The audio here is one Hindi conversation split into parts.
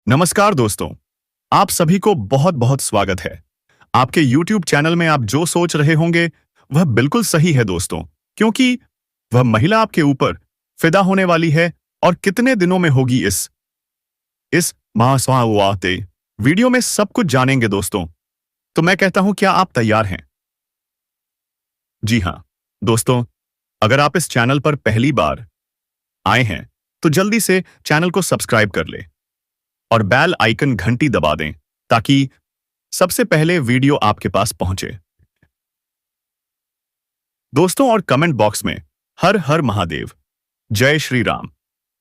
नमस्कार दोस्तों, आप सभी को बहुत बहुत स्वागत है। आपके YouTube चैनल में आप जो सोच रहे होंगे वह बिल्कुल सही है दोस्तों, क्योंकि वह महिला आपके ऊपर फिदा होने वाली है और कितने दिनों में होगी इस महास्वाते वीडियो में सब कुछ जानेंगे दोस्तों। तो मैं कहता हूं, क्या आप तैयार हैं? जी हाँ दोस्तों, अगर आप इस चैनल पर पहली बार आए हैं तो जल्दी से चैनल को सब्सक्राइब कर ले और बेल आइकन घंटी दबा दें ताकि सबसे पहले वीडियो आपके पास पहुंचे। दोस्तों, और कमेंट बॉक्स में हर हर महादेव, जय श्री राम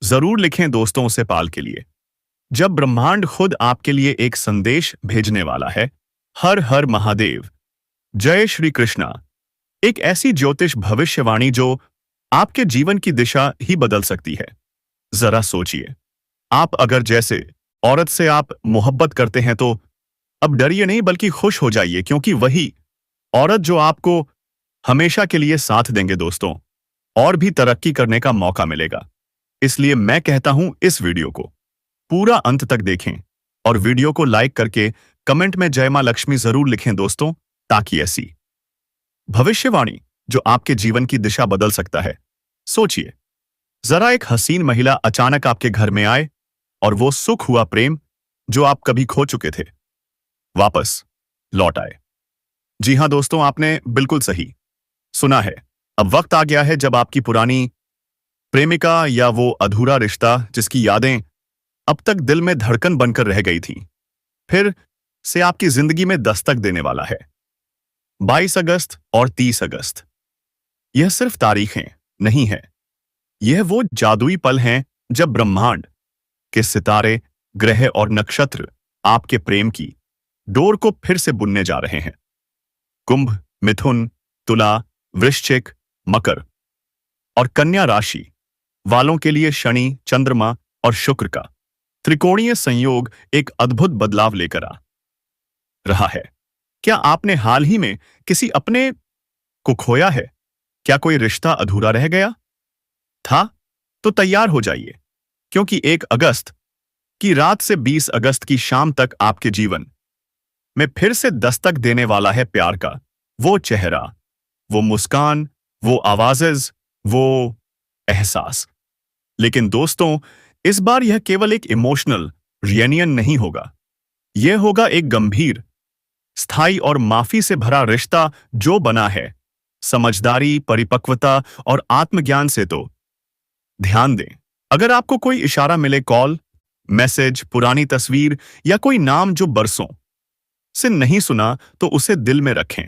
जरूर लिखें दोस्तों, उसे पाल के लिए। जब ब्रह्मांड खुद आपके लिए एक संदेश भेजने वाला है, हर हर महादेव, जय श्री कृष्णा, एक ऐसी ज्योतिष भविष्यवाणी जो आपके जीवन की दिशा ही बदल सकती है। जरा सोचिए, आप अगर जैसे औरत से आप मोहब्बत करते हैं तो अब डरिए नहीं बल्कि खुश हो जाइए, क्योंकि वही औरत जो आपको हमेशा के लिए साथ देंगे दोस्तों, और भी तरक्की करने का मौका मिलेगा। इसलिए मैं कहता हूं, इस वीडियो को पूरा अंत तक देखें और वीडियो को लाइक करके कमेंट में जय मां लक्ष्मी जरूर लिखें दोस्तों, ताकि ऐसी भविष्यवाणी जो आपके जीवन की दिशा बदल सकता है। सोचिए, जरा एक हसीन महिला अचानक आपके घर में आए और वो सुख हुआ प्रेम जो आप कभी खो चुके थे वापस लौट आए। जी हां दोस्तों, आपने बिल्कुल सही सुना है। अब वक्त आ गया है जब आपकी पुरानी प्रेमिका या वो अधूरा रिश्ता जिसकी यादें अब तक दिल में धड़कन बनकर रह गई थी, फिर से आपकी जिंदगी में दस्तक देने वाला है। 22 अगस्त और 30 अगस्त, यह सिर्फ तारीखें नहीं है, यह वो जादुई पल हैं जब ब्रह्मांड के सितारे, ग्रह और नक्षत्र आपके प्रेम की डोर को फिर से बुनने जा रहे हैं। कुंभ, मिथुन, तुला, वृश्चिक, मकर और कन्या राशि वालों के लिए शनि, चंद्रमा और शुक्र का त्रिकोणीय संयोग एक अद्भुत बदलाव लेकर आ रहा है। क्या आपने हाल ही में किसी अपने को खोया है? क्या कोई रिश्ता अधूरा रह गया था? तो तैयार हो जाइए, क्योंकि 1 अगस्त की रात से 20 अगस्त की शाम तक आपके जीवन में फिर से दस्तक देने वाला है प्यार का वो चेहरा, वो मुस्कान, वो आवाज़ें, वो एहसास। लेकिन दोस्तों, इस बार यह केवल एक इमोशनल रियूनियन नहीं होगा, यह होगा एक गंभीर, स्थायी और माफी से भरा रिश्ता जो बना है समझदारी, परिपक्वता और आत्मज्ञान से। तो ध्यान दें, अगर आपको कोई इशारा मिले, कॉल, मैसेज, पुरानी तस्वीर या कोई नाम जो बरसों से नहीं सुना, तो उसे दिल में रखें,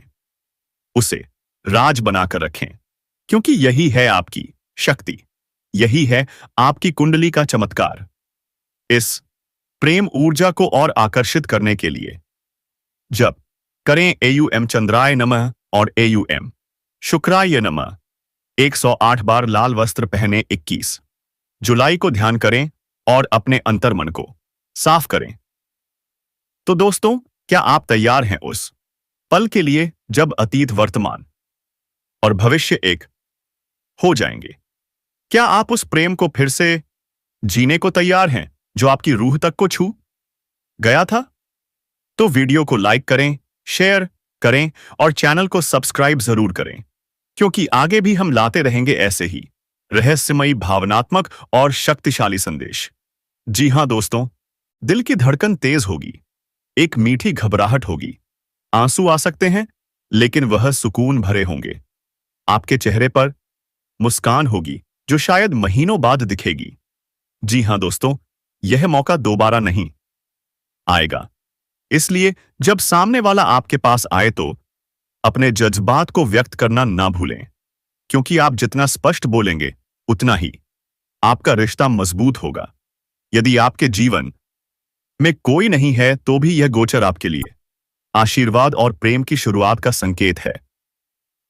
उसे राज बनाकर रखें, क्योंकि यही है आपकी शक्ति, यही है आपकी कुंडली का चमत्कार। इस प्रेम ऊर्जा को और आकर्षित करने के लिए जब करें AUM चंद्राय नमः और AUM शुक्राय नमः 108 बार लाल वस्त्र पहने। 21 जुलाई को ध्यान करें और अपने अंतर्मन को साफ करें। तो दोस्तों, क्या आप तैयार हैं उस पल के लिए जब अतीत, वर्तमान और भविष्य एक हो जाएंगे? क्या आप उस प्रेम को फिर से जीने को तैयार हैं जो आपकी रूह तक को छू गया था? तो वीडियो को लाइक करें, शेयर करें और चैनल को सब्सक्राइब जरूर करें, क्योंकि आगे भी हम लाते रहेंगे ऐसे ही रहस्यमयी, भावनात्मक और शक्तिशाली संदेश। जी हां दोस्तों, दिल की धड़कन तेज होगी, एक मीठी घबराहट होगी, आंसू आ सकते हैं, लेकिन वह सुकून भरे होंगे। आपके चेहरे पर मुस्कान होगी जो शायद महीनों बाद दिखेगी। जी हां दोस्तों, यह मौका दोबारा नहीं आएगा। इसलिए जब सामने वाला आपके पास आए तो अपने जज्बात को व्यक्त करना ना भूलें, क्योंकि आप जितना स्पष्ट बोलेंगे उतना ही आपका रिश्ता मजबूत होगा। यदि आपके जीवन में कोई नहीं है तो भी यह गोचर आपके लिए आशीर्वाद और प्रेम की शुरुआत का संकेत है।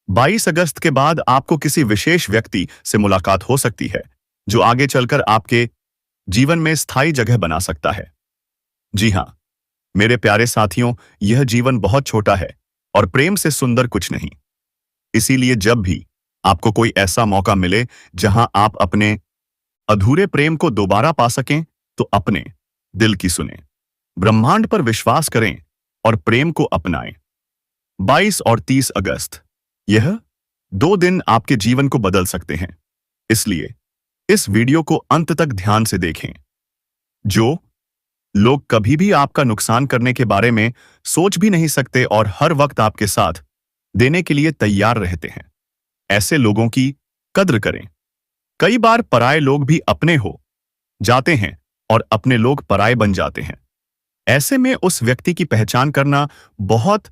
22 अगस्त के बाद आपको किसी विशेष व्यक्ति से मुलाकात हो सकती है जो आगे चलकर आपके जीवन में स्थायी जगह बना सकता है। जी हां मेरे प्यारे साथियों, यह जीवन बहुत छोटा है और प्रेम से सुंदर कुछ नहीं। इसीलिए जब भी आपको कोई ऐसा मौका मिले जहां आप अपने अधूरे प्रेम को दोबारा पा सकें, तो अपने दिल की सुने, ब्रह्मांड पर विश्वास करें और प्रेम को अपनाएं। 22 और 30 अगस्त, यह 2 दिन आपके जीवन को बदल सकते हैं, इसलिए इस वीडियो को अंत तक ध्यान से देखें। जो लोग कभी भी आपका नुकसान करने के बारे में सोच भी नहीं सकते और हर वक्त आपके साथ देने के लिए तैयार रहते हैं, ऐसे लोगों की कद्र करें। कई बार पराये लोग भी अपने हो जाते हैं और अपने लोग पराये बन जाते हैं। ऐसे में उस व्यक्ति की पहचान करना बहुत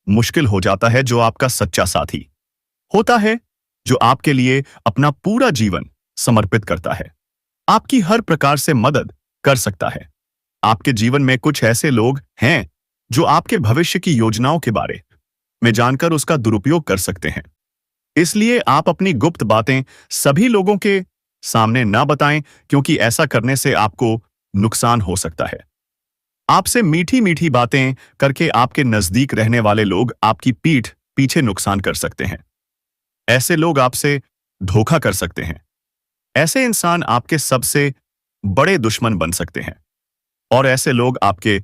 मुश्किल हो जाता है जो आपका सच्चा साथी होता है, जो आपके लिए अपना पूरा जीवन समर्पित करता है, आपकी हर प्रकार से मदद कर सकता है। आपके जीवन में कुछ ऐसे लोग हैं जो आपके भविष्य की योजनाओं के बारे में जानकर उसका दुरुपयोग कर सकते हैं। इसलिए आप अपनी गुप्त बातें सभी लोगों के सामने ना बताएं, क्योंकि ऐसा करने से आपको नुकसान हो सकता है। आपसे मीठी मीठी बातें करके आपके नजदीक रहने वाले लोग आपकी पीठ पीछे नुकसान कर सकते हैं। ऐसे लोग आपसे धोखा कर सकते हैं। ऐसे इंसान आपके सबसे बड़े दुश्मन बन सकते हैं और ऐसे लोग आपके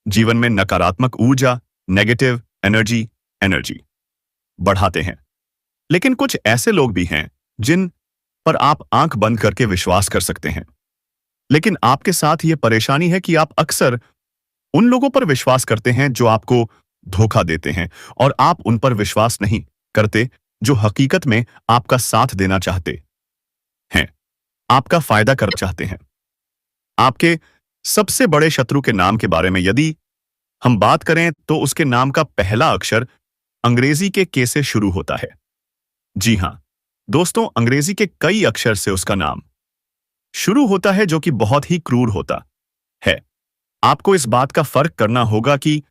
जीवन में नकारात्मक ऊर्जा, नेगेटिव एनर्जी बढ़ाते हैं। लेकिन कुछ ऐसे लोग भी हैं जिन पर आप आंख बंद करके विश्वास कर सकते हैं। लेकिन आपके साथ यह परेशानी है कि आप अक्सर उन लोगों पर विश्वास करते हैं जो आपको धोखा देते हैं, और आप उन पर विश्वास नहीं करते जो हकीकत में आपका साथ देना चाहते हैं, आपका फायदा करना चाहते हैं। आपके सबसे बड़े शत्रु के नाम के बारे में यदि हम बात करें तो उसके नाम का पहला अक्षर अंग्रेजी के के से शुरू होता है। जी हां दोस्तों, अंग्रेजी के कई अक्षर से उसका नाम शुरू होता है, जो कि बहुत ही क्रूर होता है। आपको इस बात का फर्क करना होगा कि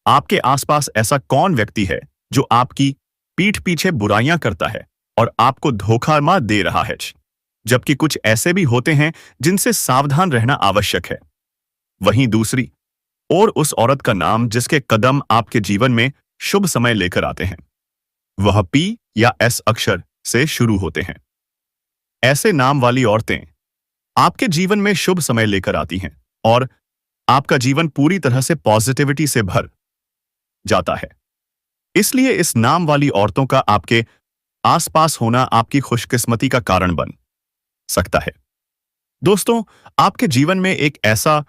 आपके आसपास ऐसा कौन व्यक्ति है जो आपकी पीठ पीछे बुराइयां करता है और आपको धोखा मत दे रहा है, जबकि कुछ ऐसे भी होते हैं जिनसे सावधान रहना आवश्यक है। वहीं दूसरी और उस औरत का नाम जिसके कदम आपके जीवन में शुभ समय लेकर आते हैं, वह पी या एस अक्षर से शुरू होते हैं। ऐसे नाम वाली औरतें आपके जीवन में शुभ समय लेकर आती हैं और आपका जीवन पूरी तरह से पॉजिटिविटी से भर जाता है। इसलिए इस नाम वाली औरतों का आपके आसपास होना आपकी खुशकिस्मती का कारण बन सकता है। दोस्तों, आपके जीवन में एक ऐसा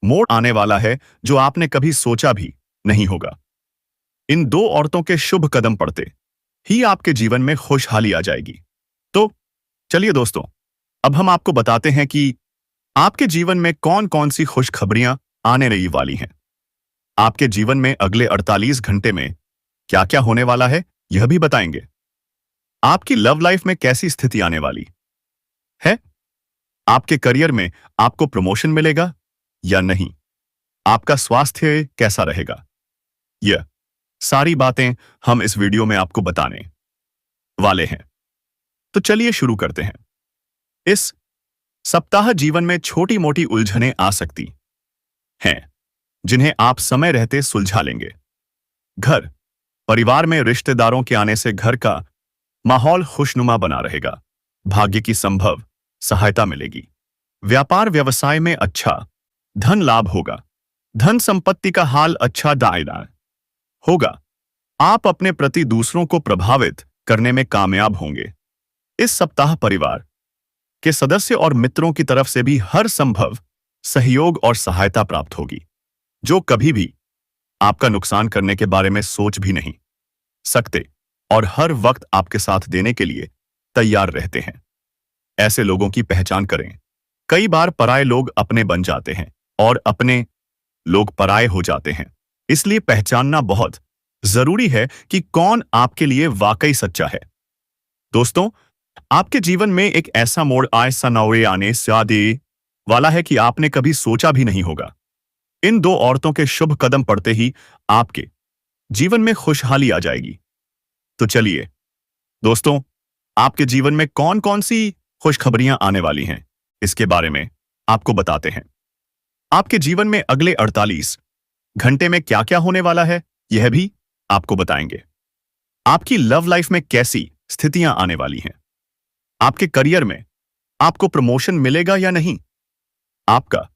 मोड़ आने वाला है जो आपने कभी सोचा भी नहीं होगा। इन दो औरतों के शुभ कदम पड़ते ही आपके जीवन में खुशहाली आ जाएगी। तो चलिए दोस्तों, अब हम आपको बताते हैं कि आपके जीवन में कौन कौन सी खुशखबरियां आने रही वाली हैं। आपके जीवन में अगले 48 घंटे में क्या क्या होने वाला है, यह भी बताएंगे। आपकी लव लाइफ में कैसी स्थिति आने वाली है, आपके करियर में आपको प्रमोशन मिलेगा या नहीं, आपका स्वास्थ्य कैसा रहेगा, यह सारी बातें हम इस वीडियो में आपको बताने वाले हैं। तो चलिए शुरू करते हैं। इस सप्ताह जीवन में छोटी मोटी उलझनें आ सकती हैं, जिन्हें आप समय रहते सुलझा लेंगे। घर परिवार में रिश्तेदारों के आने से घर का माहौल खुशनुमा बना रहेगा। भाग्य की संभव सहायता मिलेगी। व्यापार व्यवसाय में अच्छा धन लाभ होगा। धन संपत्ति का हाल अच्छा दायरा होगा। आप अपने प्रति दूसरों को प्रभावित करने में कामयाब होंगे। इस सप्ताह परिवार के सदस्य और मित्रों की तरफ से भी हर संभव सहयोग और सहायता प्राप्त होगी, जो कभी भी आपका नुकसान करने के बारे में सोच भी नहीं सकते और हर वक्त आपके साथ देने के लिए तैयार रहते हैं। ऐसे लोगों की पहचान करें। कई बार पराये लोग अपने बन जाते हैं और अपने लोग पराये हो जाते हैं, इसलिए पहचानना बहुत जरूरी है कि कौन आपके लिए वाकई सच्चा है। दोस्तों, आपके जीवन में एक ऐसा मोड़ आने से वाला है कि आपने कभी सोचा भी नहीं होगा। इन दो औरतों के शुभ कदम पड़ते ही आपके जीवन में खुशहाली आ जाएगी। तो चलिए दोस्तों, आपके जीवन में कौन कौन सी खुशखबरियां आने वाली हैं, इसके बारे में आपको बताते हैं। आपके जीवन में अगले 48 घंटे में क्या क्या होने वाला है, यह भी आपको बताएंगे। आपकी लव लाइफ में कैसी स्थितियां आने वाली हैं, आपके करियर में आपको प्रमोशन मिलेगा या नहीं, आपका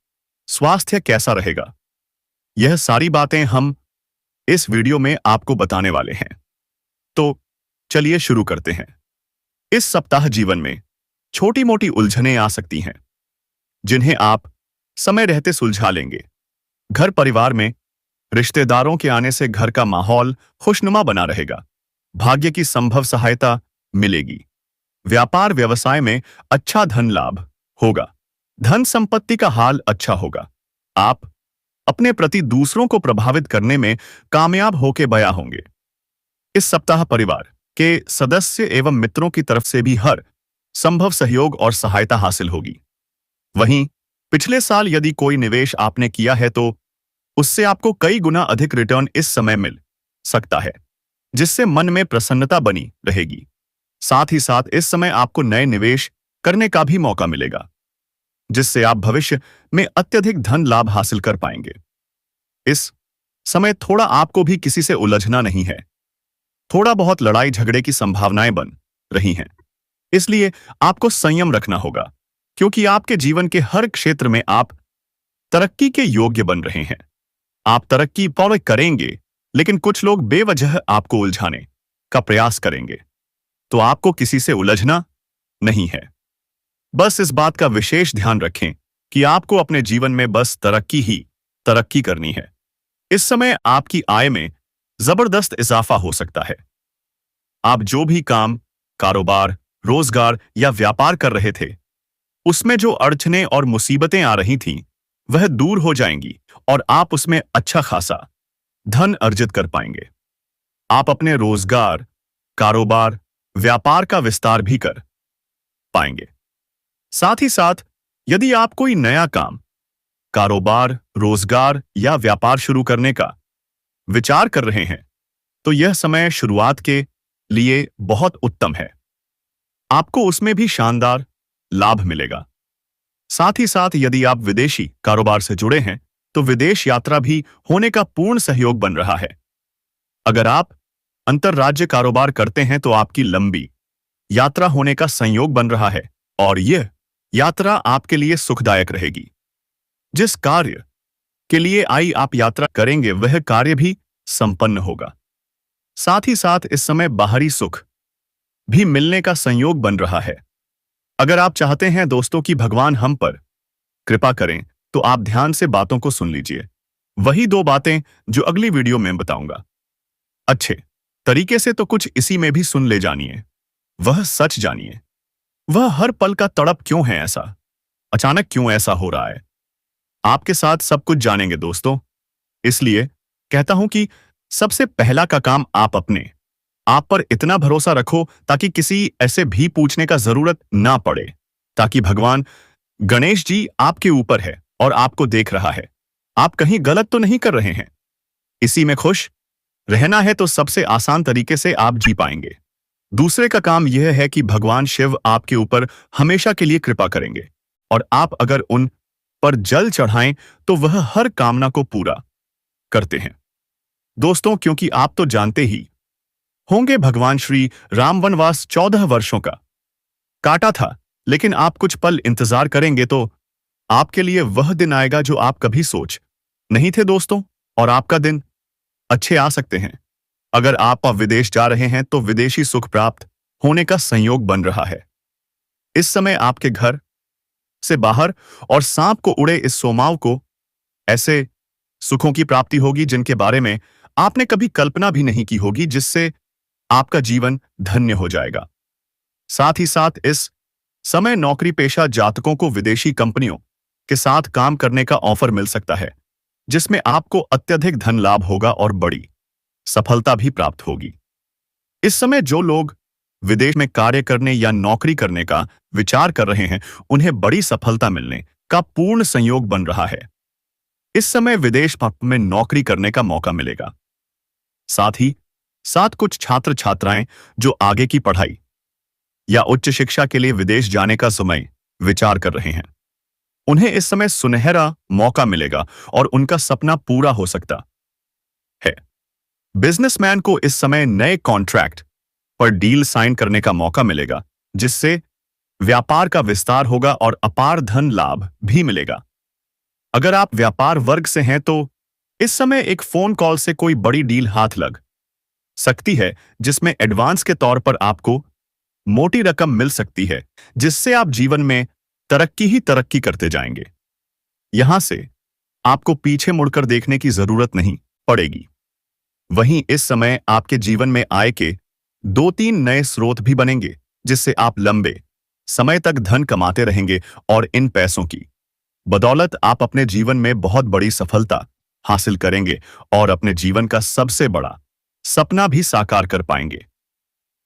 स्वास्थ्य कैसा रहेगा, यह सारी बातें हम इस वीडियो में आपको बताने वाले हैं। तो चलिए शुरू करते हैं। इस सप्ताह जीवन में छोटी मोटी उलझनें आ सकती हैं, जिन्हें आप समय रहते सुलझा लेंगे। घर परिवार में रिश्तेदारों के आने से घर का माहौल खुशनुमा बना रहेगा। भाग्य की संभव सहायता मिलेगी। व्यापार व्यवसाय में अच्छा धन लाभ होगा। धन संपत्ति का हाल अच्छा होगा। आप अपने प्रति दूसरों को प्रभावित करने में कामयाब होके बया होंगे। इस सप्ताह परिवार के सदस्य एवं मित्रों की तरफ से भी हर संभव सहयोग और सहायता हासिल होगी। वहीं पिछले साल यदि कोई निवेश आपने किया है तो उससे आपको कई गुना अधिक रिटर्न इस समय मिल सकता है, जिससे मन में प्रसन्नता बनी रहेगी। साथ ही साथ इस समय आपको नए निवेश करने का भी मौका मिलेगा, जिससे आप भविष्य में अत्यधिक धन लाभ हासिल कर पाएंगे। इस समय थोड़ा आपको भी किसी से उलझना नहीं है। थोड़ा बहुत लड़ाई झगड़े की संभावनाएं बन रही हैं, इसलिए आपको संयम रखना होगा, क्योंकि आपके जीवन के हर क्षेत्र में आप तरक्की के योग्य बन रहे हैं। आप तरक्की पूर्ण करेंगे, लेकिन कुछ लोग बेवजह आपको उलझाने का प्रयास करेंगे, तो आपको किसी से उलझना नहीं है। बस इस बात का विशेष ध्यान रखें कि आपको अपने जीवन में बस तरक्की ही तरक्की करनी है। इस समय आपकी आय में जबरदस्त इजाफा हो सकता है। आप जो भी काम, कारोबार, रोजगार या व्यापार कर रहे थे, उसमें जो अड़चनें और मुसीबतें आ रही थीं, वह दूर हो जाएंगी और आप उसमें अच्छा खासा धन अर्जित कर पाएंगे। आप अपने रोजगार, कारोबार, व्यापार का विस्तार भी कर पाएंगे। साथ ही साथ यदि आप कोई नया काम, कारोबार, रोजगार या व्यापार शुरू करने का विचार कर रहे हैं, तो यह समय शुरुआत के लिए बहुत उत्तम है। आपको उसमें भी शानदार लाभ मिलेगा। साथ ही साथ यदि आप विदेशी कारोबार से जुड़े हैं, तो विदेश यात्रा भी होने का पूर्ण सहयोग बन रहा है। अगर आप अंतर्राज्य कारोबार करते हैं तो आपकी लंबी यात्रा होने का संयोग बन रहा है और यह यात्रा आपके लिए सुखदायक रहेगी। जिस कार्य के लिए आप यात्रा करेंगे वह कार्य भी संपन्न होगा। साथ ही साथ इस समय बाहरी सुख भी मिलने का संयोग बन रहा है। अगर आप चाहते हैं दोस्तों कि भगवान हम पर कृपा करें, तो आप ध्यान से बातों को सुन लीजिए। वही 2 बातें जो अगली वीडियो में बताऊंगा। अच्छे तरीके से तो कुछ इसी में भी सुन ले जानिए। वह सच जानिए। वह हर पल का तड़प क्यों है ऐसा? अचानक क्यों ऐसा हो रहा है? आपके साथ सब कुछ जानेंगे दोस्तों। इसलिए कहता हूं कि सबसे पहला का काम आप पर इतना भरोसा रखो ताकि किसी ऐसे भी पूछने का जरूरत ना पड़े, ताकि भगवान गणेश जी आपके ऊपर है और आपको देख रहा है। आप कहीं गलत तो नहीं कर रहे हैं। इसी में खुश रहना है तो सबसे आसान तरीके से आप जी पाएंगे। दूसरे का काम यह है कि भगवान शिव आपके ऊपर हमेशा के लिए कृपा करेंगे और आप अगर उन पर जल चढ़ाएं तो वह हर कामना को पूरा करते हैं। दोस्तों, क्योंकि आप तो जानते ही होंगे भगवान श्री राम वनवास 14 वर्षों का काटा था, लेकिन आप कुछ पल इंतजार करेंगे तो आपके लिए वह दिन आएगा जो आप कभी सोच नहीं थे दोस्तों, और आपका दिन अच्छे आ सकते हैं। अगर आप विदेश जा रहे हैं तो विदेशी सुख प्राप्त होने का संयोग बन रहा है। इस समय आपके घर से बाहर और सांप को उड़े इस सोमाव को ऐसे सुखों की प्राप्ति होगी जिनके बारे में आपने कभी कल्पना भी नहीं की होगी, जिससे आपका जीवन धन्य हो जाएगा। साथ ही साथ इस समय नौकरी पेशा जातकों को विदेशी कंपनियों के साथ काम करने का ऑफर मिल सकता है, जिसमें आपको अत्यधिक धन लाभ होगा और बड़ी सफलता भी प्राप्त होगी। इस समय जो लोग विदेश में कार्य करने या नौकरी करने का विचार कर रहे हैं, उन्हें बड़ी सफलता मिलने का पूर्ण संयोग बन रहा है। इस समय विदेश में नौकरी करने का मौका मिलेगा। साथ ही साथ कुछ छात्र छात्राएं जो आगे की पढ़ाई या उच्च शिक्षा के लिए विदेश जाने का समय विचार कर रहे हैं, उन्हें इस समय सुनहरा मौका मिलेगा और उनका सपना पूरा हो सकता है। बिजनेसमैन को इस समय नए कॉन्ट्रैक्ट पर डील साइन करने का मौका मिलेगा, जिससे व्यापार का विस्तार होगा और अपार धन लाभ भी मिलेगा। अगर आप व्यापार वर्ग से हैं तो इस समय एक फोन कॉल से कोई बड़ी डील हाथ लग सकती है, जिसमें एडवांस के तौर पर आपको मोटी रकम मिल सकती है, जिससे आप जीवन में तरक्की ही तरक्की करते जाएंगे। यहां से आपको पीछे मुड़कर देखने की जरूरत नहीं पड़ेगी। वहीं इस समय आपके जीवन में आय के 2-3 नए स्रोत भी बनेंगे, जिससे आप लंबे समय तक धन कमाते रहेंगे और इन पैसों की बदौलत आप अपने जीवन में बहुत बड़ी सफलता हासिल करेंगे और अपने जीवन का सबसे बड़ा सपना भी साकार कर पाएंगे।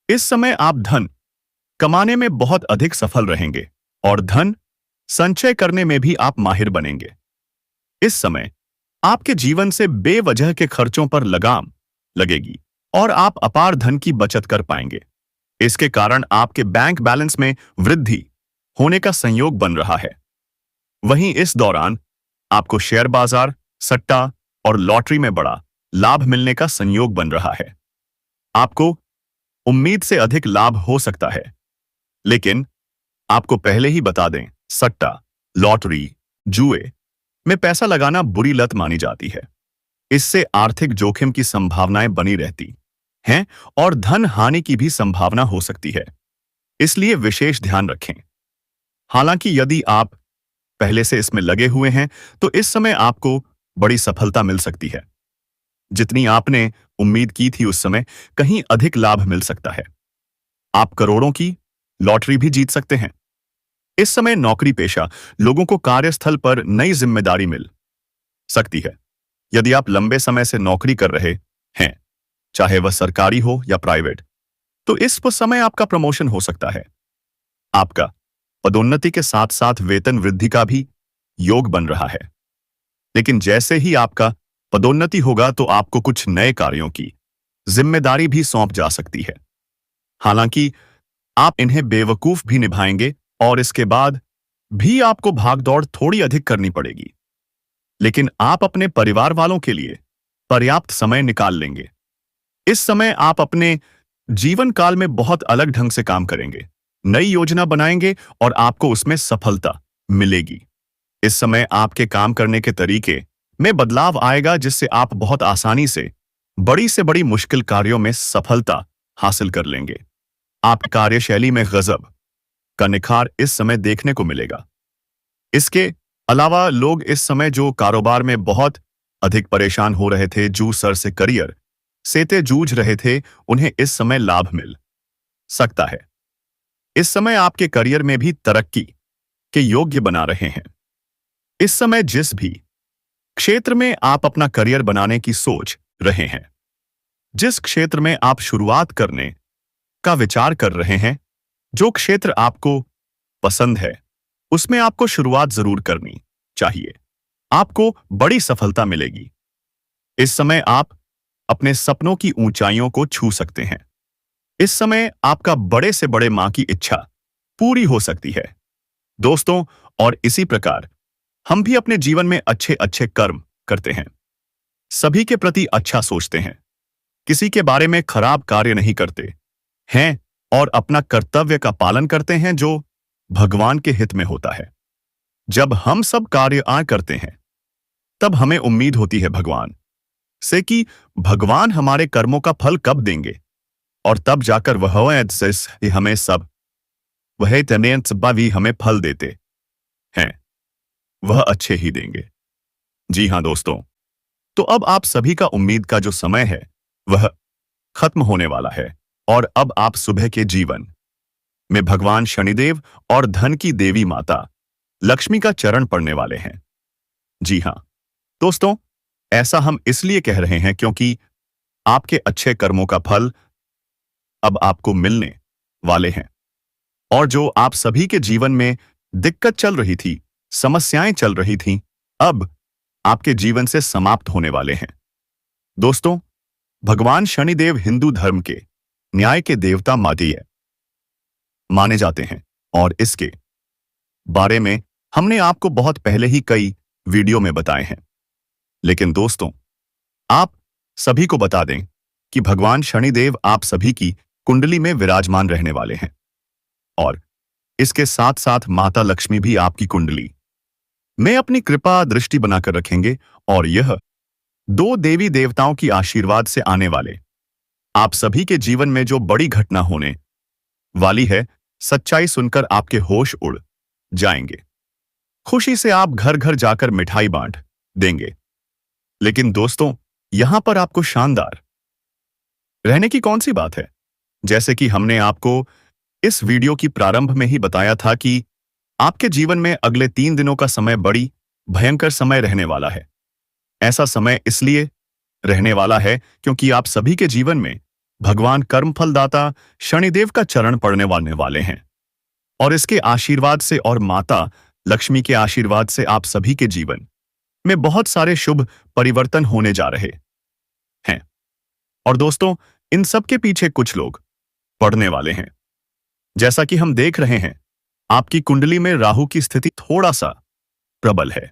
इस समय आप धन कमाने में बहुत अधिक सफल रहेंगे और धन संचय करने में भी आप माहिर बनेंगे। इस समय आपके जीवन से बेवजह के खर्चों पर लगाम लगेगी और आप अपार धन की बचत कर पाएंगे। इसके कारण आपके बैंक बैलेंस में वृद्धि होने का संयोग बन रहा है। वहीं इस दौरान आपको शेयर बाजार, सट्टा और लॉटरी में बड़ा लाभ मिलने का संयोग बन रहा है। आपको उम्मीद से अधिक लाभ हो सकता है, लेकिन आपको पहले ही बता दें, सट्टा, लॉटरी, जुए में पैसा लगाना बुरी लत मानी जाती है। इससे आर्थिक जोखिम की संभावनाएं बनी रहती हैं और धन हानि की भी संभावना हो सकती है। इसलिए विशेष ध्यान रखें। हालांकि यदि आप पहले से इसमें लगे हुए हैं तो इस समय आपको बड़ी सफलता मिल सकती है। जितनी आपने उम्मीद की थी उस समय कहीं अधिक लाभ मिल सकता है। आप करोड़ों की लॉटरी भी जीत सकते हैं। इस समय नौकरी पेशा लोगों को कार्यस्थल पर नई जिम्मेदारी मिल सकती है। यदि आप लंबे समय से नौकरी कर रहे हैं, चाहे वह सरकारी हो या प्राइवेट, तो इस समय आपका प्रमोशन हो सकता है। आपका पदोन्नति के साथ साथ वेतन वृद्धि का भी योग बन रहा है। लेकिन जैसे ही आपका पदोन्नति होगा तो आपको कुछ नए कार्यों की जिम्मेदारी भी सौंप जा सकती है। हालांकि आप इन्हें बेवकूफ भी निभाएंगे और इसके बाद भी आपको भागदौड़ थोड़ी अधिक करनी पड़ेगी, लेकिन आप अपने परिवार वालों के लिए पर्याप्त समय निकाल लेंगे। इस समय आप अपने जीवन काल में बहुत अलग ढंग से काम करेंगे, नई योजना बनाएंगे और आपको उसमें सफलता मिलेगी। इस समय आपके काम करने के तरीके में बदलाव आएगा, जिससे आप बहुत आसानी से बड़ी मुश्किल कार्यों में सफलता हासिल कर लेंगे। आप कार्यशैली में गजब का निखार इस समय देखने को मिलेगा। इसके अलावा लोग इस समय जो कारोबार में बहुत अधिक परेशान हो रहे थे, जो सर से करियर से जूझ रहे थे, उन्हें इस समय लाभ मिल सकता है। इस समय आपके करियर में भी तरक्की के योग्य बना रहे हैं। इस समय जिस भी क्षेत्र में आप अपना करियर बनाने की सोच रहे हैं, जिस क्षेत्र में आप शुरुआत करने का विचार कर रहे हैं, जो क्षेत्र आपको पसंद है, उसमें आपको शुरुआत जरूर करनी चाहिए। आपको बड़ी सफलता मिलेगी। इस समय आप अपने सपनों की ऊंचाइयों को छू सकते हैं। इस समय आपका बड़े से बड़े मां की इच्छा पूरी हो सकती है। दोस्तों, और इसी प्रकार हम भी अपने जीवन में अच्छे अच्छे कर्म करते हैं, सभी के प्रति अच्छा सोचते हैं, किसी के बारे में खराब कार्य नहीं करते हैं और अपना कर्तव्य का पालन करते हैं, जो भगवान के हित में होता है। जब हम सब कार्य करते हैं, तब हमें उम्मीद होती है भगवान से कि भगवान हमारे कर्मों का फल कब देंगे, और तब जाकर हमें सब भी हमें फल देते हैं, वह अच्छे ही देंगे। जी हाँ दोस्तों, तो अब आप सभी का उम्मीद का जो समय है वह खत्म होने वाला है और अब आप सुबह के जीवन में भगवान शनिदेव और धन की देवी माता लक्ष्मी का चरण पड़ने वाले हैं। जी हाँ दोस्तों, ऐसा हम इसलिए कह रहे हैं क्योंकि आपके अच्छे कर्मों का फल अब आपको मिलने वाले हैं और जो आप सभी के जीवन में दिक्कत चल रही थी, समस्याएं चल रही थीं, अब आपके जीवन से समाप्त होने वाले हैं। दोस्तों, भगवान शनिदेव हिंदू धर्म के न्याय के देवता माने जाते हैं और इसके बारे में हमने आपको बहुत पहले ही कई वीडियो में बताए हैं। लेकिन दोस्तों, आप सभी को बता दें कि भगवान शनिदेव आप सभी की कुंडली में विराजमान रहने वाले हैं और इसके साथ साथ माता लक्ष्मी भी आपकी कुंडली में अपनी कृपा दृष्टि बनाकर रखेंगे और यह दो देवी देवताओं की आशीर्वाद से आने वाले आप सभी के जीवन में जो बड़ी घटना होने वाली है, सच्चाई सुनकर आपके होश उड़ जाएंगे। खुशी से आप घर घर जाकर मिठाई बांट देंगे। लेकिन दोस्तों, यहां पर आपको शानदार रहने की कौन सी बात है? जैसे कि हमने आपको इस वीडियो की प्रारंभ में ही बताया था कि आपके जीवन में अगले 3 दिनों का समय बड़ी भयंकर समय रहने वाला है। ऐसा समय इसलिए रहने वाला है क्योंकि आप सभी के जीवन में भगवान कर्मफलदाता शनिदेव का चरण पड़ने वाले हैं और इसके आशीर्वाद से और माता लक्ष्मी के आशीर्वाद से आप सभी के जीवन में बहुत सारे शुभ परिवर्तन होने जा रहे हैं। और दोस्तों, इन सब के पीछे कुछ लोग पड़ने वाले हैं। जैसा कि हम देख रहे हैं, आपकी कुंडली में राहु की स्थिति थोड़ा सा प्रबल है।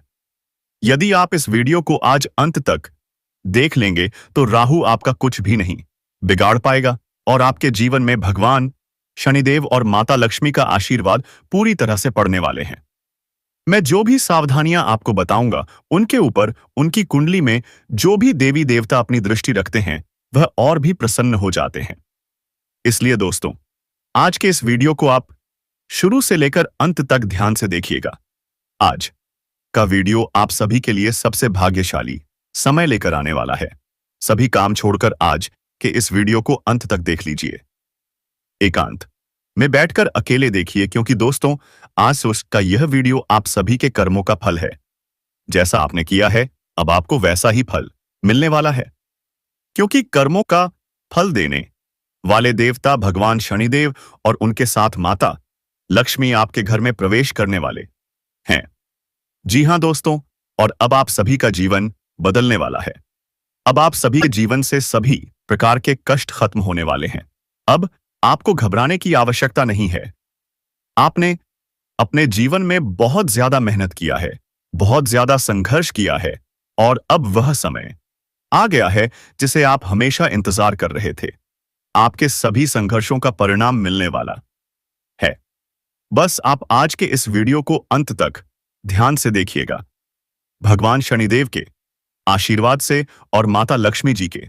यदि आप इस वीडियो को आज अंत तक देख लेंगे तो राहु आपका कुछ भी नहीं बिगाड़ पाएगा और आपके जीवन में भगवान शनिदेव और माता लक्ष्मी का आशीर्वाद पूरी तरह से पड़ने वाले हैं। मैं जो भी सावधानियां आपको बताऊंगा, उनके ऊपर उनकी कुंडली में जो भी देवी देवता अपनी दृष्टि रखते हैं, वह और भी प्रसन्न हो जाते हैं। इसलिए दोस्तों, आज के इस वीडियो को आप शुरू से लेकर अंत तक ध्यान से देखिएगा। आज का वीडियो आप सभी के लिए सबसे भाग्यशाली समय लेकर आने वाला है। सभी काम छोड़कर आज के इस वीडियो को अंत तक देख लीजिए। एकांत में बैठकर अकेले देखिए, क्योंकि दोस्तों, आज उसका यह वीडियो आप सभी के कर्मों का फल है। जैसा आपने किया है, अब आपको वैसा ही फल मिलने वाला है, क्योंकि कर्मों का फल देने वाले देवता भगवान शनिदेव और उनके साथ माता लक्ष्मी आपके घर में प्रवेश करने वाले हैं। जी हां दोस्तों, और अब आप सभी का जीवन बदलने वाला है। अब आप सभी के जीवन से सभी प्रकार के कष्ट खत्म होने वाले हैं। अब आपको घबराने की आवश्यकता नहीं है। आपने अपने जीवन में बहुत ज्यादा मेहनत किया है, बहुत ज्यादा संघर्ष किया है और अब वह समय आ गया है जिसे आप हमेशा इंतजार कर रहे थे। आपके सभी संघर्षों का परिणाम मिलने वाला है। बस आप आज के इस वीडियो को अंत तक ध्यान से देखिएगा। भगवान शनिदेव के आशीर्वाद से और माता लक्ष्मी जी के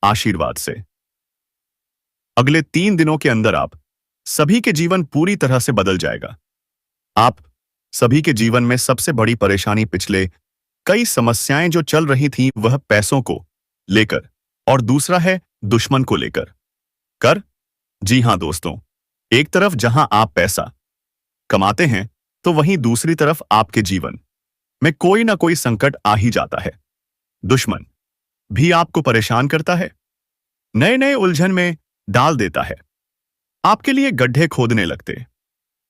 आशीर्वाद से अगले 3 दिनों के अंदर आप सभी के जीवन पूरी तरह से बदल जाएगा। आप सभी के जीवन में सबसे बड़ी परेशानी पिछले कई समस्याएं जो चल रही थी, वह पैसों को लेकर और दूसरा है दुश्मन को लेकर कर। जी हां दोस्तों, एक तरफ जहां आप पैसा कमाते हैं तो वहीं दूसरी तरफ आपके जीवन में कोई ना कोई संकट आ ही जाता है। दुश्मन भी आपको परेशान करता है, नए नए उलझन में डाल देता है, आपके लिए गड्ढे खोदने लगते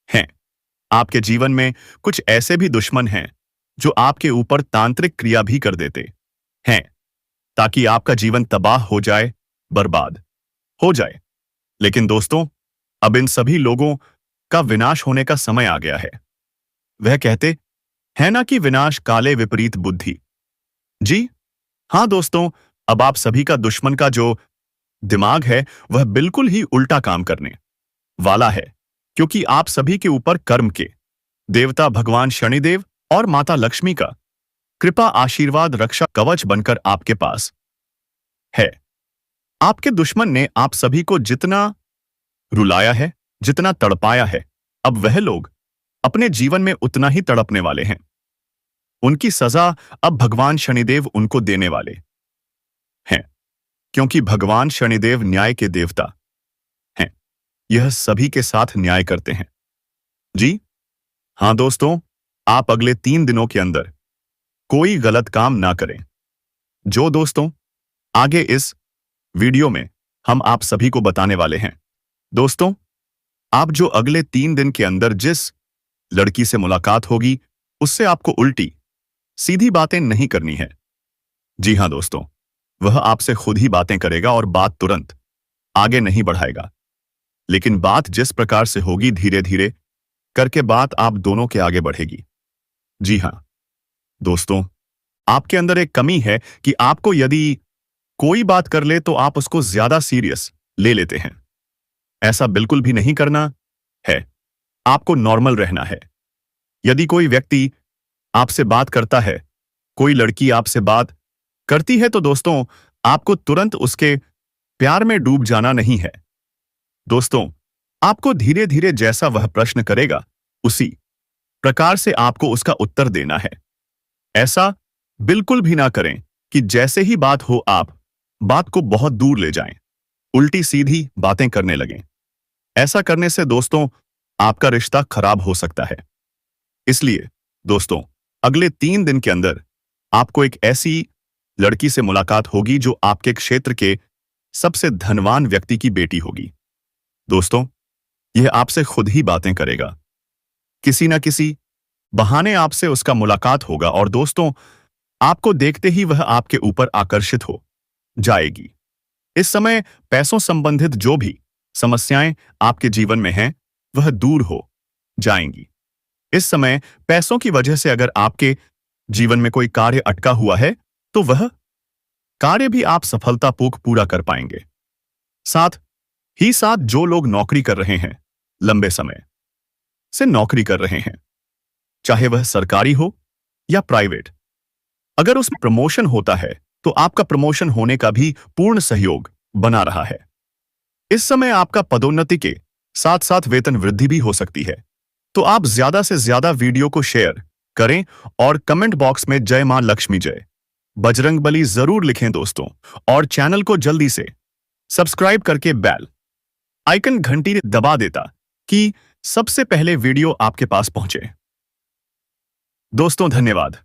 हैं। आपके जीवन में कुछ ऐसे भी दुश्मन हैं जो आपके ऊपर तांत्रिक क्रिया भी कर देते हैं ताकि आपका जीवन तबाह हो जाए, बर्बाद हो जाए। लेकिन दोस्तों, अब इन सभी लोगों का विनाश होने का समय आ गया है। वह कहते हैं ना कि विनाश काले विपरीत बुद्धि। जी हां दोस्तों, अब आप सभी का दुश्मन का जो दिमाग है वह बिल्कुल ही उल्टा काम करने वाला है, क्योंकि आप सभी के ऊपर कर्म के देवता भगवान शनिदेव और माता लक्ष्मी का कृपा आशीर्वाद रक्षा कवच बनकर आपके पास है। आपके दुश्मन ने आप सभी को जितना रुलाया है, जितना तड़पाया है, अब वह लोग अपने जीवन में उतना ही तड़पने वाले हैं। उनकी सजा अब भगवान शनिदेव उनको देने वाले हैं, क्योंकि भगवान शनिदेव न्याय के देवता हैं। यह सभी के साथ न्याय करते हैं। जी हां दोस्तों, आप अगले 3 दिनों के अंदर कोई गलत काम ना करें। जो दोस्तों आगे इस वीडियो में हम आप सभी को बताने वाले हैं। दोस्तों, आप जो अगले 3 दिन के अंदर जिस लड़की से मुलाकात होगी, उससे आपको उल्टी सीधी बातें नहीं करनी है। जी हां दोस्तों, वह आपसे खुद ही बातें करेगा और बात तुरंत आगे नहीं बढ़ाएगा, लेकिन बात जिस प्रकार से होगी, धीरे धीरे करके बात आप दोनों के आगे बढ़ेगी। जी हां दोस्तों, आपके अंदर एक कमी है कि आपको यदि कोई बात कर ले तो आप उसको ज्यादा सीरियस ले लेते हैं। ऐसा बिल्कुल भी नहीं करना है। आपको नॉर्मल रहना है। यदि कोई व्यक्ति आपसे बात करता है, कोई लड़की आपसे बात करती है तो दोस्तों आपको तुरंत उसके प्यार में डूब जाना नहीं है। दोस्तों, आपको धीरे धीरे जैसा वह प्रश्न करेगा उसी प्रकार से आपको उसका उत्तर देना है। ऐसा बिल्कुल भी ना करें कि जैसे ही बात हो आप बात को बहुत दूर ले जाएं, उल्टी सीधी बातें करने लगें। ऐसा करने से दोस्तों आपका रिश्ता खराब हो सकता है। इसलिए दोस्तों, अगले 3 दिन के अंदर आपको एक ऐसी लड़की से मुलाकात होगी जो आपके क्षेत्र के सबसे धनवान व्यक्ति की बेटी होगी। दोस्तों, यह आपसे खुद ही बातें करेगा, किसी न किसी बहाने आपसे उसका मुलाकात होगा और दोस्तों आपको देखते ही वह आपके ऊपर आकर्षित हो जाएगी। इस समय पैसों संबंधित जो भी समस्याएं आपके जीवन में हैं वह दूर हो जाएंगी। इस समय पैसों की वजह से अगर आपके जीवन में कोई कार्य अटका हुआ है तो वह कार्य भी आप सफलतापूर्वक पूरा कर पाएंगे। साथ ही साथ जो लोग नौकरी कर रहे हैं, लंबे समय से नौकरी कर रहे हैं, चाहे वह सरकारी हो या प्राइवेट, अगर उसमें प्रमोशन होता है तो आपका प्रमोशन होने का भी पूर्ण सहयोग बना रहा है। इस समय आपका पदोन्नति के साथ साथ वेतन वृद्धि भी हो सकती है। तो आप ज्यादा से ज्यादा वीडियो को शेयर करें और कमेंट बॉक्स में जय मां लक्ष्मी जय बजरंगबली जरूर लिखें दोस्तों, और चैनल को जल्दी से सब्सक्राइब करके बेल आइकन घंटी दबा देता कि सबसे पहले वीडियो आपके पास पहुंचे। दोस्तों धन्यवाद।